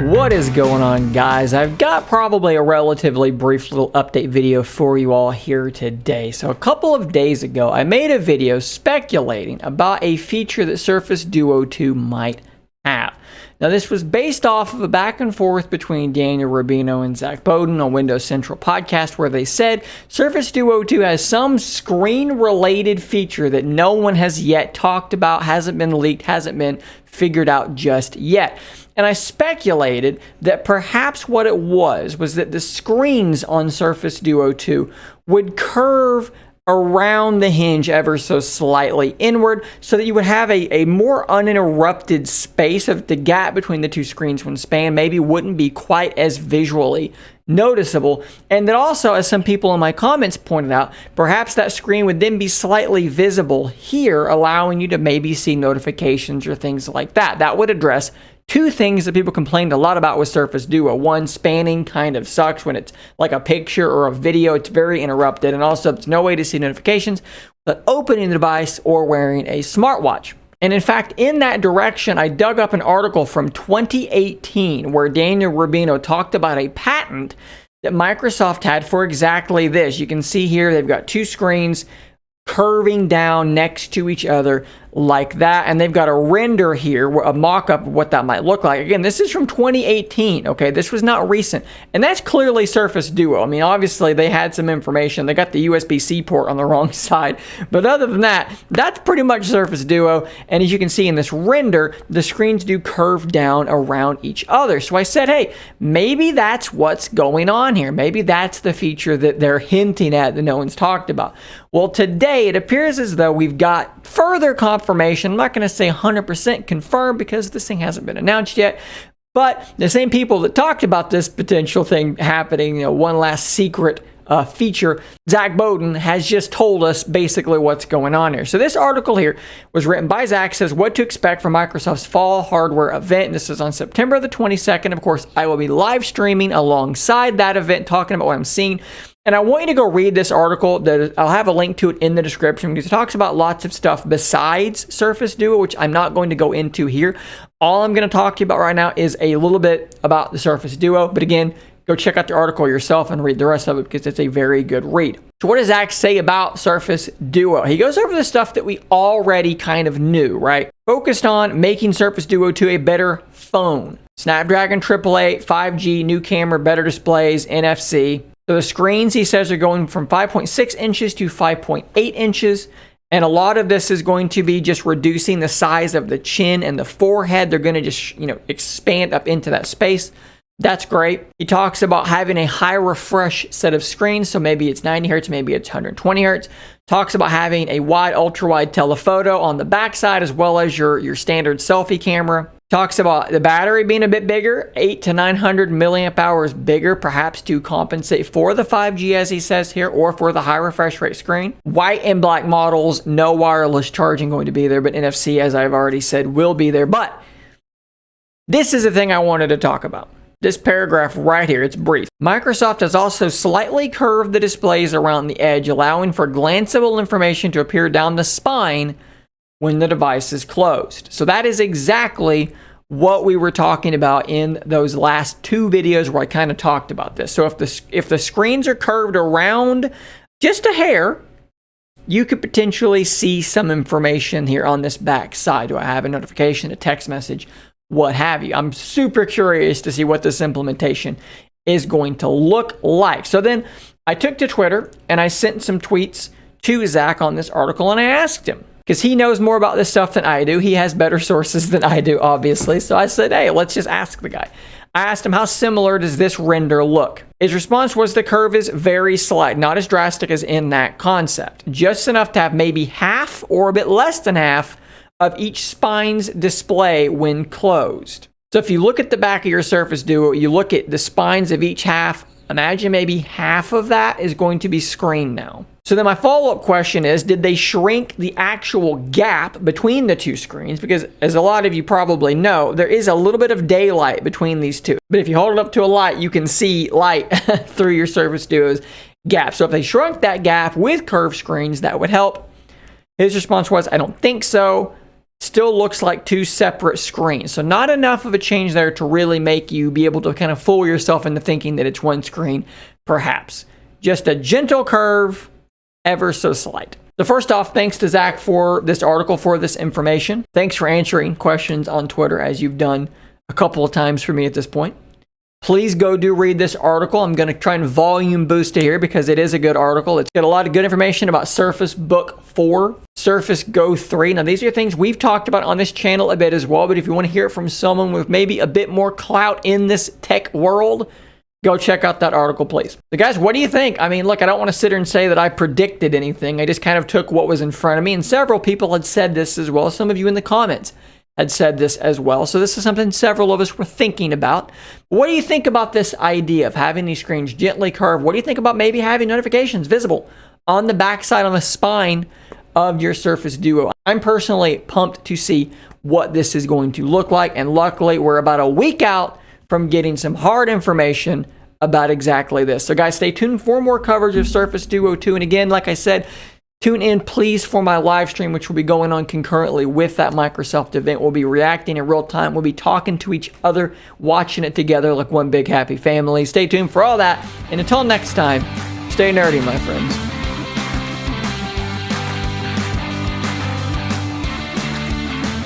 What is going on, guys? I've got probably a relatively brief little update video for you all here today. So a couple of days ago, I made a video speculating about a feature that Surface Duo 2 might have. Now, this was based off of a back and forth between Daniel Rubino and Zach Bowden on Windows Central podcast, where they said Surface Duo 2 has some screen-related feature that no one has yet talked about, hasn't been leaked, hasn't been figured out just yet. And I speculated that perhaps what it was that the screens on Surface Duo 2 would curve around the hinge ever so slightly inward, so that you would have a more uninterrupted space of the gap between the two screens when spanned maybe wouldn't be quite as visually noticeable. And that also, as some people in my comments pointed out, perhaps that screen would then be slightly visible here, allowing you to maybe see notifications or things like that. That would address two things that people complained a lot about with Surface Duo. One, spanning kind of sucks when it's like a picture or a video. It's very interrupted, and also there's no way to see notifications but opening the device or wearing a smartwatch. And in fact, in that direction, I dug up an article from 2018 where Daniel Rubino talked about a patent that Microsoft had for exactly this. You can see here they've got two screens curving down next to each other like that, and they've got a render here, a mock-up of what that might look like. Again, this is from 2018, okay? This was not recent, and that's clearly Surface Duo. I mean, obviously, they had some information. They got the USB-C port on the wrong side, but other than that, that's pretty much Surface Duo, and as you can see in this render, the screens do curve down around each other. So I said, hey, maybe that's what's going on here. Maybe that's the feature that they're hinting at that no one's talked about. Well, today, it appears as though we've got further confirmation. I'm not going to say 100% confirmed because this thing hasn't been announced yet, but the same people that talked about this potential thing happening, one last secret feature, Zach Bowden has just told us basically what's going on here. So this article here was written by Zach, says what to expect from Microsoft's fall hardware event. This is on September the 22nd. Of course, I will be live streaming alongside that event, talking about what I'm seeing. And I want you to go read this article. I'll have a link to it in the description because it talks about lots of stuff besides Surface Duo, which I'm not going to go into here. All I'm going to talk to you about right now is a little bit about the Surface Duo. But again, go check out the article yourself and read the rest of it because it's a very good read. So what does Zach say about Surface Duo? He goes over the stuff that we already kind of knew, right? Focused on making Surface Duo 2 a better phone. Snapdragon 888, 5G, new camera, better displays, NFC. So the screens, he says, are going from 5.6 inches to 5.8 inches. And a lot of this is going to be just reducing the size of the chin and the forehead. They're going to just, expand up into that space. That's great. He talks about having a high refresh set of screens. So maybe it's 90 hertz, maybe it's 120 hertz. Talks about having a wide, ultra wide telephoto on the backside, as well as your standard selfie camera. Talks about the battery being a bit bigger, 800 to 900 milliamp hours bigger, perhaps to compensate for the 5G, as he says here, or for the high refresh rate screen. White and black models, no wireless charging going to be there, but NFC, as I've already said, will be there. But this is the thing I wanted to talk about. This paragraph right here, it's brief. Microsoft has also slightly curved the displays around the edge, allowing for glanceable information to appear down the spine when the device is closed. So that is exactly what we were talking about in those last two videos where I kind of talked about this. So if the screens are curved around just a hair, you could potentially see some information here on this back side. Do I have a notification, a text message, what have you? I'm super curious to see what this implementation is going to look like. So then I took to Twitter and I sent some tweets to Zach on this article, and I asked him, because he knows more about this stuff than I do. He has better sources than I do, obviously. So I said, hey, let's just ask the guy. I asked him, how similar does this render look? His response was the curve is very slight, not as drastic as in that concept. Just enough to have maybe half or a bit less than half of each spine's display when closed. So if you look at the back of your Surface Duo, you look at the spines of each half, imagine maybe half of that is going to be screen now. So then my follow-up question is, did they shrink the actual gap between the two screens? Because as a lot of you probably know, there is a little bit of daylight between these two. But if you hold it up to a light, you can see light through your Surface Duo's gap. So if they shrunk that gap with curved screens, that would help. His response was, I don't think so. still looks like two separate screens. So not enough of a change there to really make you be able to kind of fool yourself into thinking that it's one screen, perhaps. Just a gentle curve, ever so slight. So first off, thanks to Zach for this article, for this information. Thanks for answering questions on Twitter, as you've done a couple of times for me at this point. Please go do read this article. I'm going to try and volume boost it here because it is a good article. It's got a lot of good information about Surface Book 4, Surface Go 3. Now, these are things we've talked about on this channel a bit as well, but if you want to hear it from someone with maybe a bit more clout in this tech world, go check out that article, please. So guys, what do you think? I mean, look, I don't want to sit here and say that I predicted anything. I just kind of took what was in front of me, and several people had said this as well. Some of you in the comments had said this as well. So this is something several of us were thinking about. What do you think about this idea of having these screens gently curved? What do you think about maybe having notifications visible on the backside, on the spine of your Surface Duo? I'm personally pumped to see what this is going to look like, and luckily we're about a week out from getting some hard information about exactly this. So guys, stay tuned for more coverage of Surface Duo 2. And again, like I said, tune in, please, for my live stream, which will be going on concurrently with that Microsoft event. We'll be reacting in real time. We'll be talking to each other, watching it together like one big happy family. Stay tuned for all that. And until next time, stay nerdy, my friends.